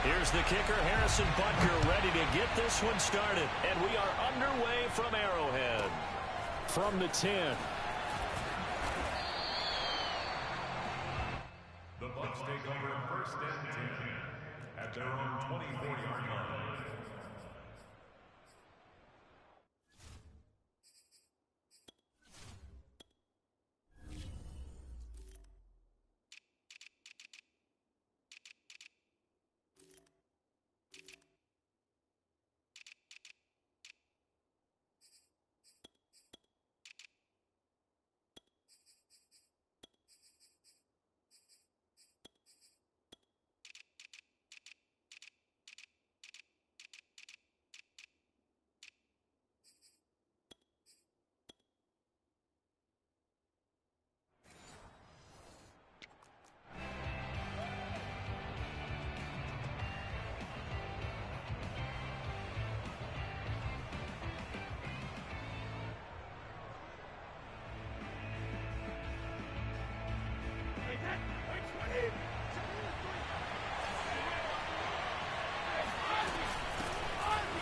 Here's the kicker, Harrison Butker, ready to get this one started. And we are underway from Arrowhead. From the 10. The Bucs take over first and 10 at their own 24-yard line.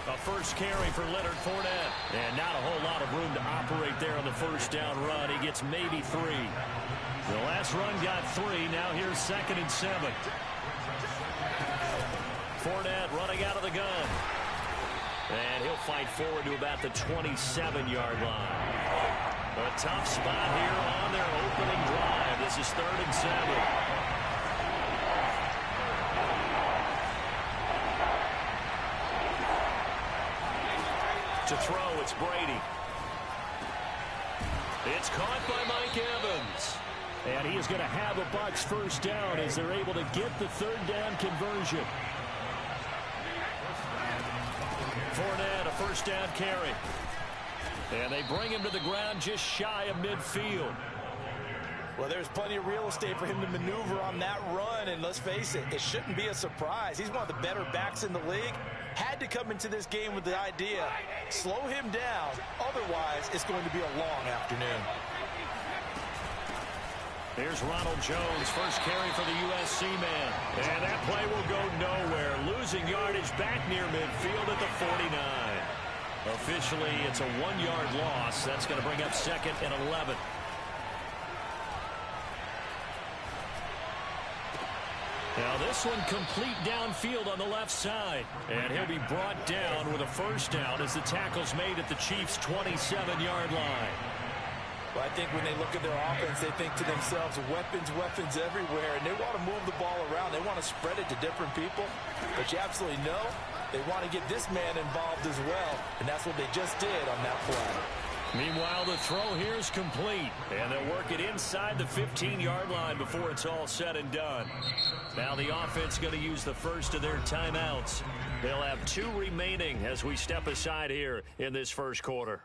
A first carry for Leonard Fournette. And not a whole lot of room to operate there on the first down run. He gets maybe 3. The last run got 3. Now here's 2nd and 7. Fournette running out of the gun. And he'll fight forward to about the 27-yard line. A tough spot here on their opening drive. This is 3rd and 7. To throw, it's Brady. It's caught by Mike Evans. And he is going to have a Bucs first down as they're able to get the 3rd down conversion. Fournette, a first down carry. And they bring him to the ground just shy of midfield. Well, there's plenty of real estate for him to maneuver on that run, and let's face it, it shouldn't be a surprise. He's one of the better backs in the league. Had to come into this game with the idea, slow him down, otherwise it's going to be a long afternoon. Here's Ronald Jones, first carry for the USC man. And that play will go nowhere, losing yardage back near midfield at the 49. Officially, it's a 1-yard loss. That's going to bring up 2nd and 11. Now this one complete downfield on the left side. And he'll be brought down with a first down as the tackle's made at the Chiefs' 27-yard line. Well, I think when they look at their offense, they think to themselves, weapons everywhere, and they want to move the ball around. They want to spread it to different people. But you absolutely know they want to get this man involved as well, and that's what they just did on that play. Meanwhile, the throw here is complete, and they'll work it inside the 15-yard line before it's all said and done. Now the offense going to use the first of their timeouts. They'll have 2 remaining as we step aside here in this first quarter.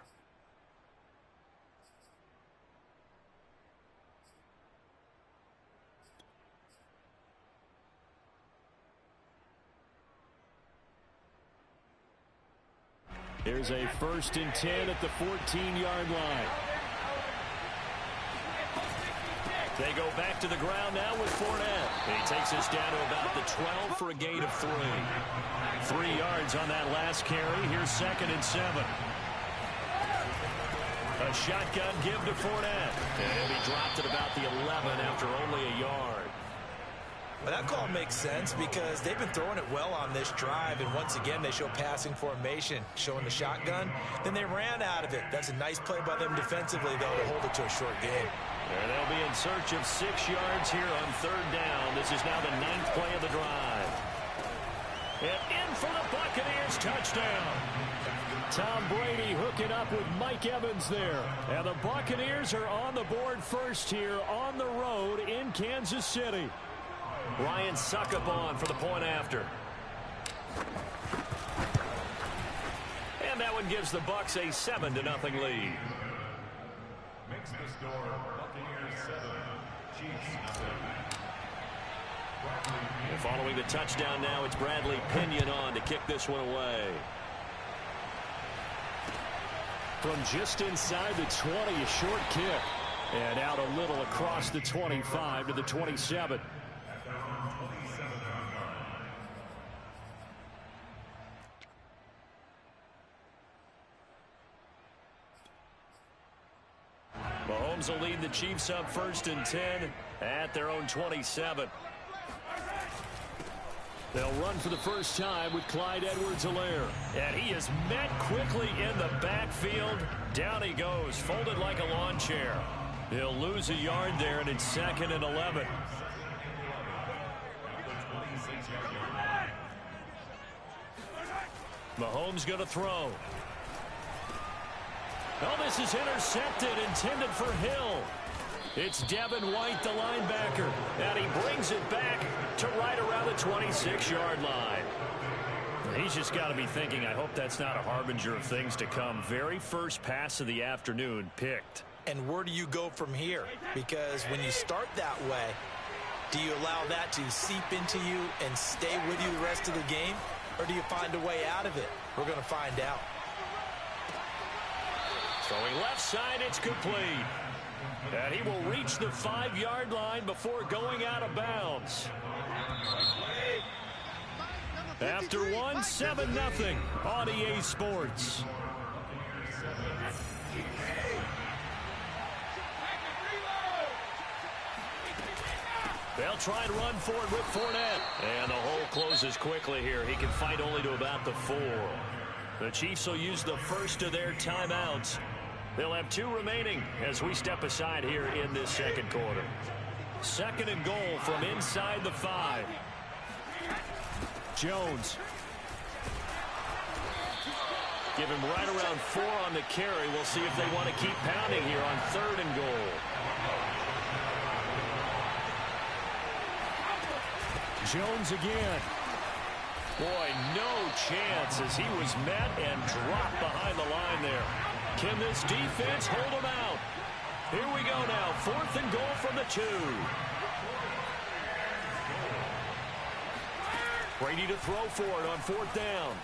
Here's a 1st and 10 at the 14-yard line. They go back to the ground now with Fournette. He takes us down to about the 12 for a gain of 3. 3 yards on that last carry. Here's 2nd and 7. A shotgun give to Fournette. And he dropped at about the 11 after only a yard. Well, that call makes sense because they've been throwing it well on this drive, and once again they show passing formation, showing the shotgun. Then they ran out of it. That's a nice play by them defensively, though, to hold it to a short game. And they'll be in search of 6 yards here on 3rd down. This is now the 9th play of the drive. And in for the Buccaneers, touchdown. Tom Brady hooking up with Mike Evans there. And the Buccaneers are on the board first here on the road in Kansas City. Ryan Succop for the point after. And that one gives the Bucs a 7-0 lead. Makes the score Buccaneers 7, Chiefs 7. And following the touchdown now, it's Bradley Pinion on to kick this one away. From just inside the 20, a short kick. And out a little across the 25 to the 27. Mahomes will lead the Chiefs up 1st and 10 at their own 27. They'll run for the first time with Clyde Edwards-Helaire. And he is met quickly in the backfield. Down he goes, folded like a lawn chair. He'll lose a yard there, and it's 2nd and 11. Mahomes going to throw. Oh, this is intercepted, intended for Hill. It's Devin White, the linebacker, and he brings it back to right around the 26-yard line. He's just got to be thinking, I hope that's not a harbinger of things to come. Very first pass of the afternoon picked. And where do you go from here? Because when you start that way, do you allow that to seep into you and stay with you the rest of the game? Or do you find a way out of it? We're going to find out. Throwing left side, it's complete. And he will reach the 5-yard line before going out of bounds. After one, 7-0 on EA Sports. They'll try and run for it with Fournette. And the hole closes quickly here. He can fight only to about the 4. The Chiefs will use the first of their timeouts. They'll have 2 remaining as we step aside here in this second quarter. 2nd and goal from inside the 5. Jones. Give him right around 4 on the carry. We'll see if they want to keep pounding here on 3rd and goal. Jones again. Boy, no chance as he was met and dropped behind the line there. Can this defense hold him out? Here we go now. 4th and goal from the 2. Brady to throw for it on 4th down.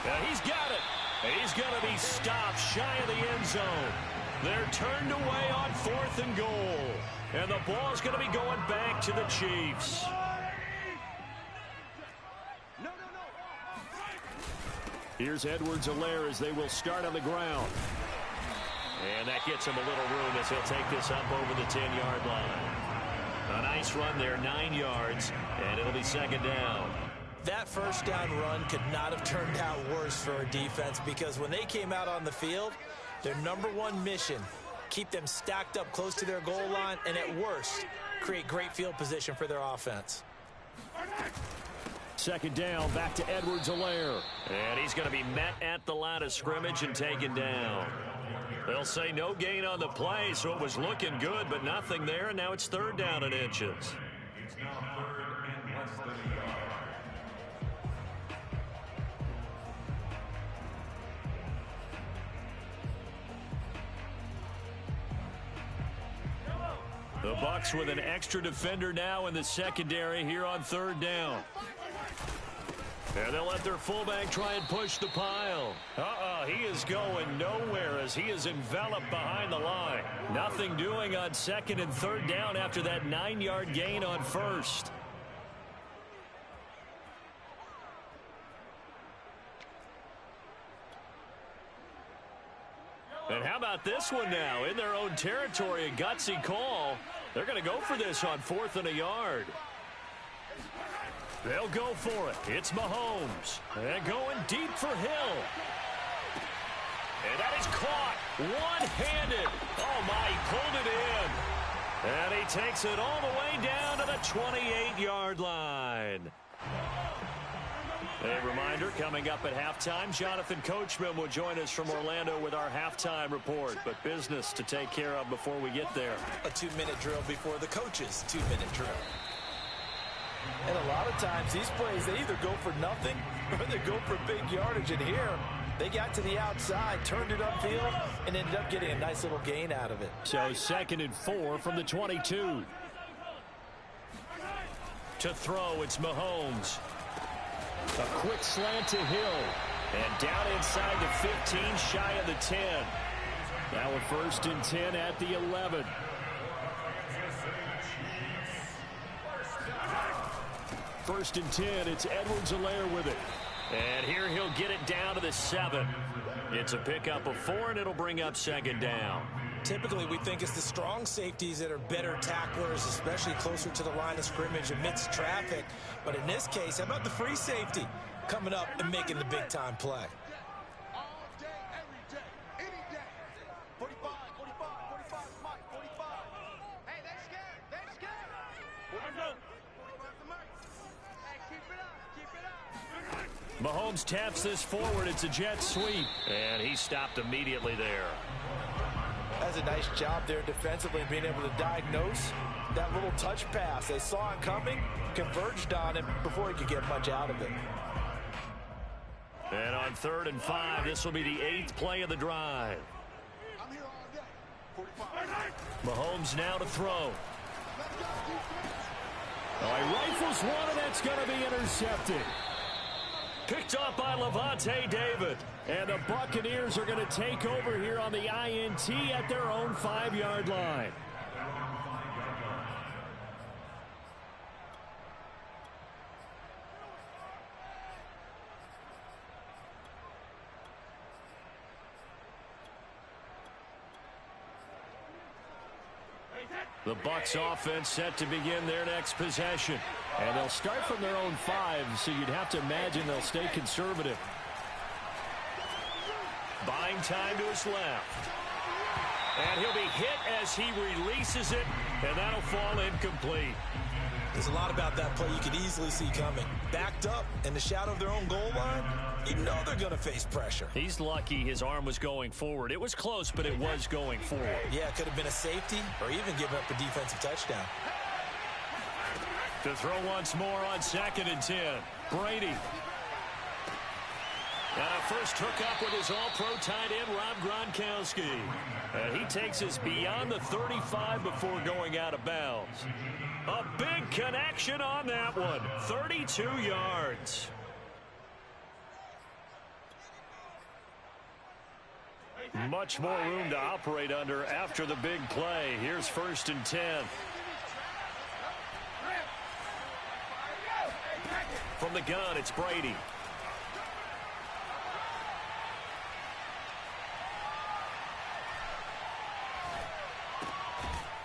And he's got it. And he's going to be stopped shy of the end zone. They're turned away on 4th and goal. And the ball's going to be going back to the Chiefs. Here's Edwards-Helaire as they will start on the ground. And that gets him a little room as he'll take this up over the 10-yard line. A nice run there, 9 yards, and it'll be 2nd down. That first down run could not have turned out worse for a defense, because when they came out on the field, their #1 mission, keep them stacked up close to their goal line, and at worst, create great field position for their offense. 2nd down, back to Edwards-Helaire. And he's going to be met at the line of scrimmage and taken down. They'll say no gain on the play, so it was looking good, but nothing there, and now it's 3rd down and inches. It's now 3rd and less than a yard. The Bucs with an extra defender now in the secondary here on 3rd down. And they'll let their fullback try and push the pile. He is going nowhere as he is enveloped behind the line. Nothing doing on 2nd and 3rd down after that 9-yard gain on 1st. And how about this one now? In their own territory, a gutsy call. They're going to go for this on 4th and a yard. They'll go for it. It's Mahomes. And going deep for Hill. And that is caught. One-handed. Oh, my, he pulled it in. And he takes it all the way down to the 28-yard line. A reminder, coming up at halftime, Jonathan Coachman will join us from Orlando with our halftime report. But business to take care of before we get there. A 2-minute drill before the coach's 2-minute drill. And a lot of times, these plays, they either go for nothing or they go for big yardage. And here, they got to the outside, turned it upfield, and ended up getting a nice little gain out of it. So 2nd and 4 from the 22. To throw, it's Mahomes. A quick slant to Hill. And down inside the 15, shy of the 10. Now a 1st and 10 at the 11. First and 10, it's Edwards-Helaire with it. And here he'll get it down to the 7. It's a pickup of 4, and it'll bring up 2nd down. Typically, we think it's the strong safeties that are better tacklers, especially closer to the line of scrimmage amidst traffic. But in this case, how about the free safety coming up and making the big-time play? All day, every day, any day. 45, 45, 45, Mike, 45. Hey, they scared. They scared. 45 to Mike. Hey, keep it up. Keep it up. Mahomes taps this forward. It's a jet sweep. And he stopped immediately there. That's a nice job there defensively, being able to diagnose that little touch pass. They saw it coming, converged on him before he could get much out of it. And on 3rd and 5, this will be the 8th play of the drive. I'm here all day. 45. Mahomes now to throw. Oh, he rifles one, and that's going to be intercepted. Picked up by Lavonte David. And the Buccaneers are going to take over here on the INT at their own 5-yard line. The Bucs offense set to begin their next possession. And they'll start from their own 5, so you'd have to imagine they'll stay conservative. Buying time to his left. And he'll be hit as he releases it, and that'll fall incomplete. There's a lot about that play you could easily see coming. Backed up in the shadow of their own goal line, you know they're going to face pressure. He's lucky his arm was going forward. It was close, but it was going forward. Yeah, it could have been a safety or even given up a defensive touchdown. To throw once more on 2nd and 10. Brady. And a first hookup with his all-pro tight end, Rob Gronkowski. And he takes us beyond the 35 before going out of bounds. A big connection on that one. 32 yards. Much more room to operate under after the big play. Here's 1st and 10. From the gun, it's Brady.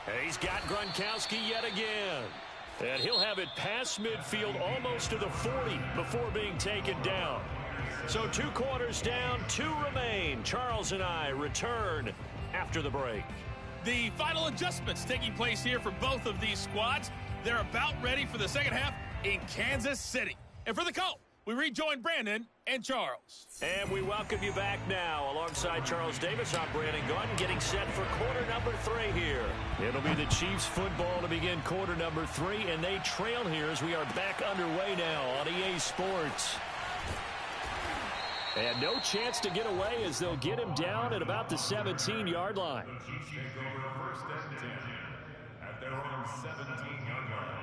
And he's got Gronkowski yet again. And he'll have it past midfield almost to the 40 before being taken down. So 2 quarters down, 2 remain. Charles and I return after the break. The final adjustments taking place here for both of these squads. They're about ready for the second half in Kansas City. And for the call, we rejoin Brandon and Charles. And we welcome you back now. Alongside Charles Davis, I'm Brandon Gaudin, getting set for quarter number 3 here. It'll be the Chiefs football to begin quarter number 3, and they trail here as we are back underway now on EA Sports. And no chance to get away as they'll get him down at about the 17-yard line. The Chiefs take over 1st and 10 at their own 17-yard line.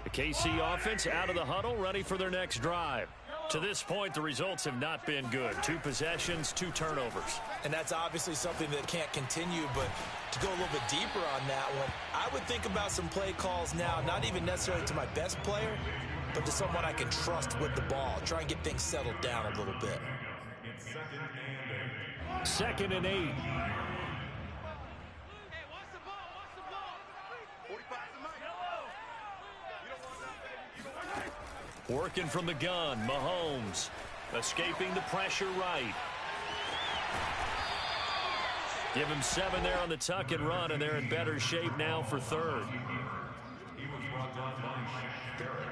The KC offense out of the huddle, ready for their next drive. To this point, the results have not been good. 2 possessions, 2 turnovers. And that's obviously something that can't continue, but to go a little bit deeper on that one, I would think about some play calls now, not even necessarily to my best player, but to someone I can trust with the ball. Try and get things settled down a little bit. It's 2nd and 8. 2nd and 8. Hey, what's the ball? What's the ball? 45 to Mike. You don't want that. Working from the gun, Mahomes. Escaping the pressure right. Give him 7 there on the tuck and run, and they're in better shape now for 3rd. He was brought down by Shaq Barrett.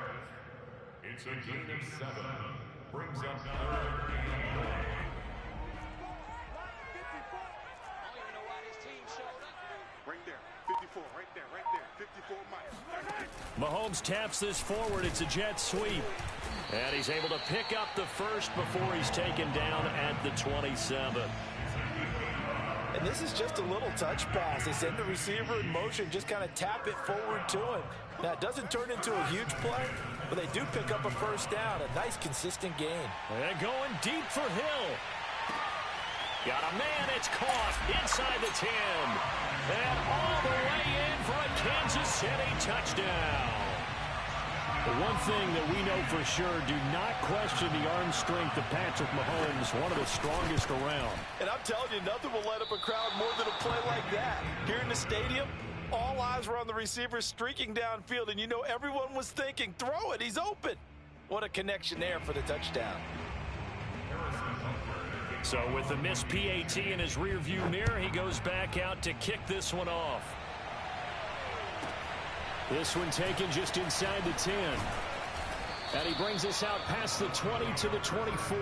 It's a gain of 7. Brings up 3rd and 4. Right there. 54. Right there. 54 Mike. Mahomes taps this forward. It's a jet sweep. And he's able to pick up the first before he's taken down at the 27. And this is just a little touch pass. They send the receiver in motion, just kind of tap it forward to him. Now, it doesn't turn into a huge play, but they do pick up a 1st down. A nice, consistent gain. And going deep for Hill. Got a man, it's caught inside the 10. And all the way in for a Kansas City touchdown. The one thing that we know for sure, do not question the arm strength of Patrick Mahomes, one of the strongest around. And I'm telling you, nothing will light up a crowd more than a play like that. Here in the stadium, all eyes were on the receiver streaking downfield, and you know everyone was thinking, throw it, he's open. What a connection there for the touchdown. So with the missed PAT in his rearview mirror, he goes back out to kick this one off. This one taken just inside the 10. And he brings us out past the 20 to the 24.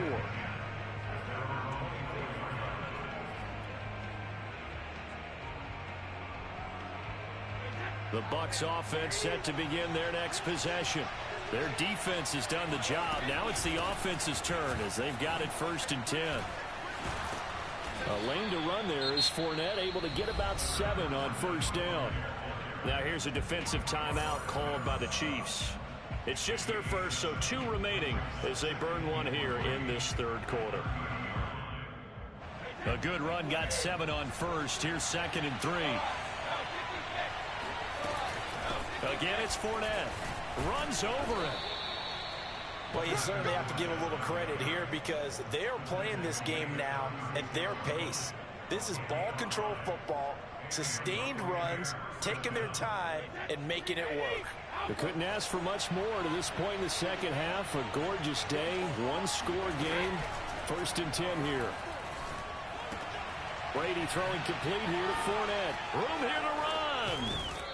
The Bucs offense set to begin their next possession. Their defense has done the job. Now it's the offense's turn as they've got it 1st and 10. A lane to run there is Fournette, able to get about 7 on 1st down. Now here's a defensive timeout called by the Chiefs. It's just their first, so 2 remaining as they burn one here in this 3rd quarter. A good run, got 7 on 1st. Here's 2nd and 3. Again, it's Fournette. Runs over it. Well, you certainly have to give a little credit here because they are playing this game now at their pace. This is ball control football, sustained runs, taking their time, and making it work. They couldn't ask for much more to this point in the second half. A gorgeous day, 1-score game, 1st and 10 here. Brady throwing complete here to Fournette. Room here to run.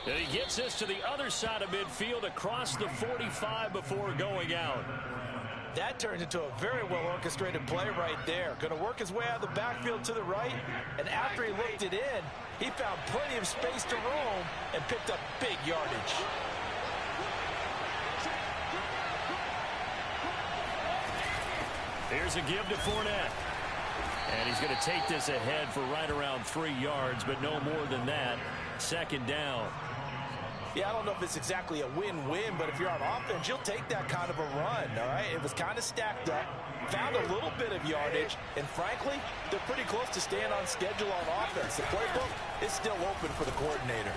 And he gets this to the other side of midfield across the 45 before going out. That turns into a very well-orchestrated play right there. Going to work his way out of the backfield to the right, and after he looked it in, he found plenty of space to roam and picked up big yardage. Here's a give to Fournette. And he's going to take this ahead for right around 3 yards, but no more than that. 2nd down. Yeah, I don't know if it's exactly a win-win, but if you're on offense, you'll take that kind of a run, all right? It was kind of stacked up, found a little bit of yardage, and frankly, they're pretty close to staying on schedule on offense. The playbook is still open for the coordinator.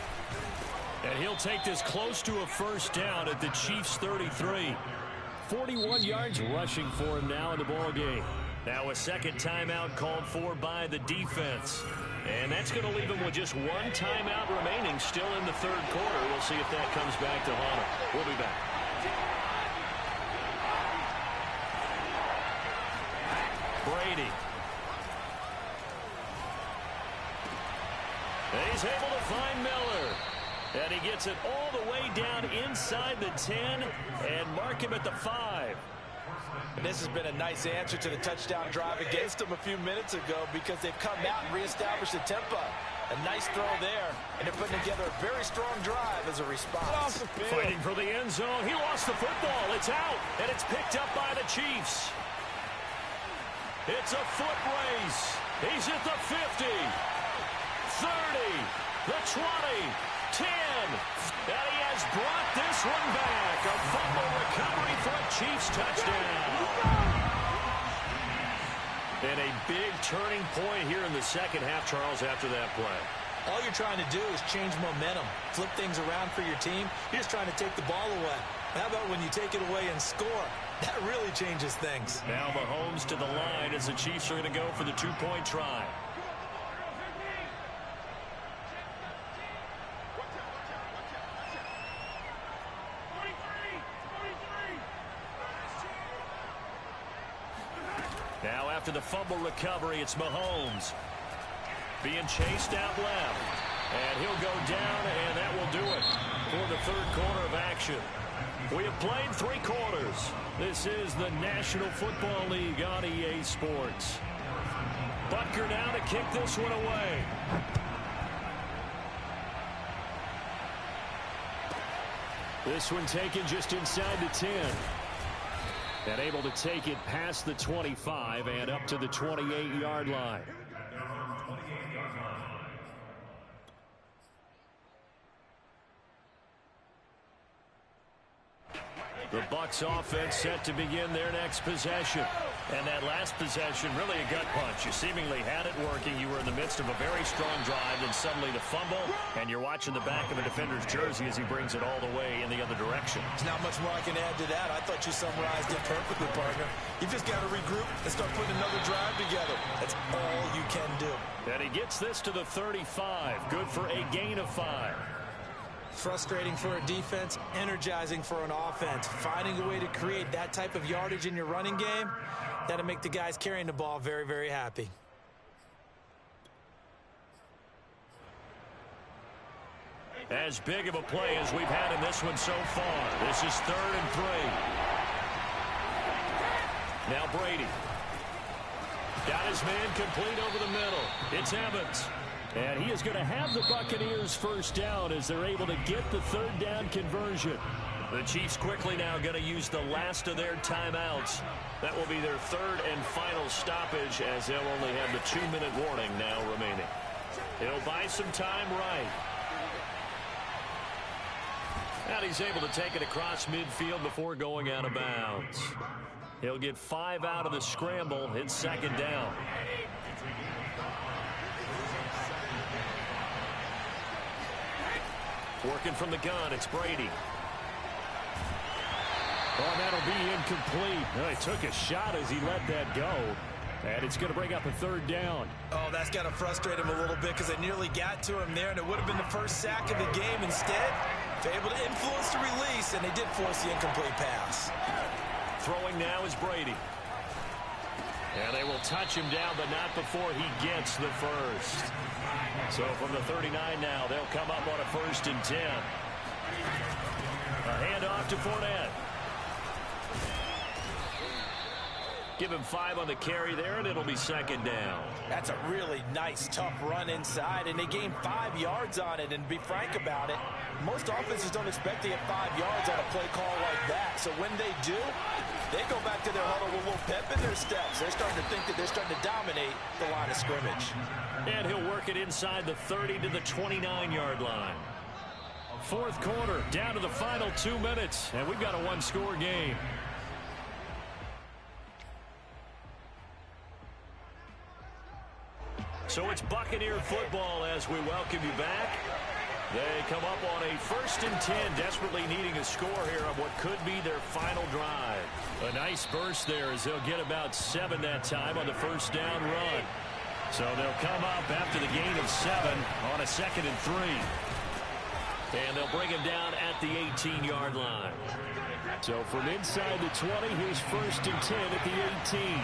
And he'll take this close to a 1st down at the Chiefs' 33. 41 yards rushing for him now in the ball game. Now a 2nd timeout called for by the defense. And that's going to leave him with just 1 timeout remaining still in the 3rd quarter. We'll see if that comes back to haunt him. We'll be back. Brady. And he's able to find Miller. And he gets it all the way down inside the 10 and mark him at the 5. And this has been a nice answer to the touchdown drive against them a few minutes ago because they've come out and reestablished the tempo. A nice throw there, and they're putting together a very strong drive as a response. Fighting for the end zone. He lost the football. It's out, and it's picked up by the Chiefs. It's a foot race. He's at the 50, 30, the 20, 10, and he has brought this one back. A fumble recovery for a Chiefs touchdown. And a big turning point here in the second half, Charles, after that play. All you're trying to do is change momentum, flip things around for your team. You're just trying to take the ball away. How about when you take it away and score? That really changes things. Now Mahomes to the line as the Chiefs are going to go for the 2-point try. Now after the fumble recovery, it's Mahomes being chased out left. And he'll go down, and that will do it for the 3rd quarter of action. We have played 3 quarters. This is the National Football League on EA Sports. Butker now to kick this one away. This one taken just inside the 10. And able to take it past the 25 and up to the 28-yard line. The Bucs offense set to begin their next possession. And that last possession, really a gut punch. You seemingly had it working. You were in the midst of a very strong drive, then suddenly the fumble, and you're watching the back of a defender's jersey as he brings it all the way in the other direction. There's not much more I can add to that. I thought you summarized it perfectly, partner. You just got to regroup and start putting another drive together. That's all you can do. And he gets this to the 35. Good for a gain of 5. Frustrating for a defense, energizing for an offense. Finding a way to create that type of yardage in your running game, that'll make the guys carrying the ball very, very happy. As big of a play as we've had in this one so far. This is 3rd and 3. Now Brady. Got his man complete over the middle. It's Evans. And he is going to have the Buccaneers first down as they're able to get the 3rd down conversion. The Chiefs quickly now going to use the last of their timeouts. That will be their 3rd and final stoppage as they'll only have the 2-minute warning now remaining. He'll buy some time right. And he's able to take it across midfield before going out of bounds. He'll get 5 out of the scramble. It's 2nd down. Working from the gun, it's Brady. Oh, that'll be incomplete. Oh, he took a shot as he let that go. And it's going to bring up a 3rd down. Oh, that's got to frustrate him a little bit because they nearly got to him there, and it would have been the first sack of the game. Instead, they're able to influence the release, and they did force the incomplete pass. Throwing now is Brady. And they will touch him down, but not before he gets the first. So from the 39 now, they'll come up on a 1st and 10. A handoff to Fournette. Give him 5 on the carry there, and it'll be 2nd down. That's a really nice, tough run inside, and they gained 5 yards on it. And to be frank about it, most offenses don't expect to get 5 yards on a play call like that. So when they do, they go back to their huddle with a little pep in their steps. They're starting to think that they're starting to dominate the line of scrimmage. And he'll work it inside the 30 to the 29-yard line. 4th quarter, down to the final 2 minutes, and we've got a 1-score game. So it's Buccaneer football as we welcome you back. They come up on a 1st and 10, desperately needing a score here on what could be their final drive. A nice burst there as they'll get about 7 that time on the 1st down run. So they'll come up after the gain of 7 on a 2nd and 3. And they'll bring him down at the 18-yard line. So from inside the 20, here's 1st and 10 at the 18.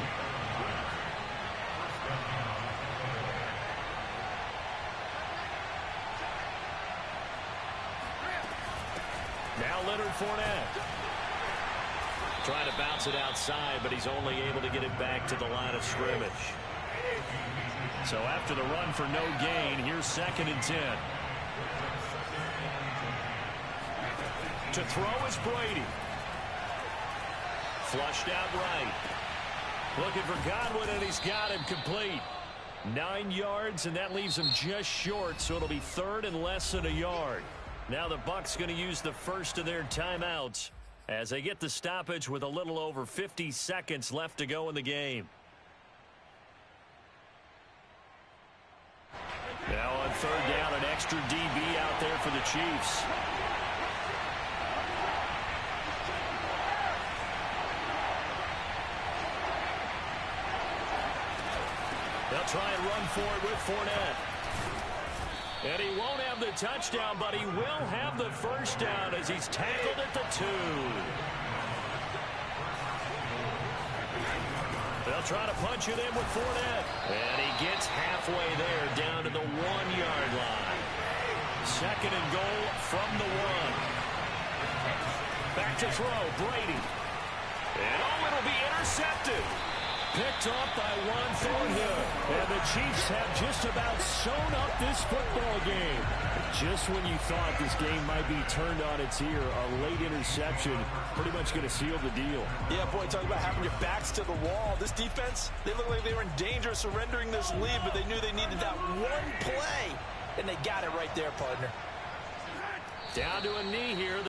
Now Leonard Fournette. Trying to bounce it outside, but he's only able to get it back to the line of scrimmage. So after the run for no gain, here's 2nd and 10. To throw is Brady. Flushed out right. Looking for Godwin, and he's got him complete. 9 yards, and that leaves him just short, so it'll be 3rd and less than a yard. Now the Bucs going to use the first of their timeouts as they get the stoppage with a little over 50 seconds left to go in the game. Now on 3rd down, an extra DB out there for the Chiefs. They'll try and run for it with Fournette. And he won't have the touchdown, but he will have the first down as he's tackled at the 2. They'll try to punch it in with Fournette. And he gets halfway there, down to the 1-yard line. 2nd and goal from the 1. Back to throw, Brady. And oh, it'll be intercepted. Picked off by Juan Thornhill. And the Chiefs have just about sewn up this football game. Just when you thought this game might be turned on its ear, a late interception pretty much going to seal the deal. Yeah, boy, talking about having your backs to the wall. This defense, they look like they were in danger of surrendering this lead, but they knew they needed that one play, and they got it right there, partner. Down to a knee here.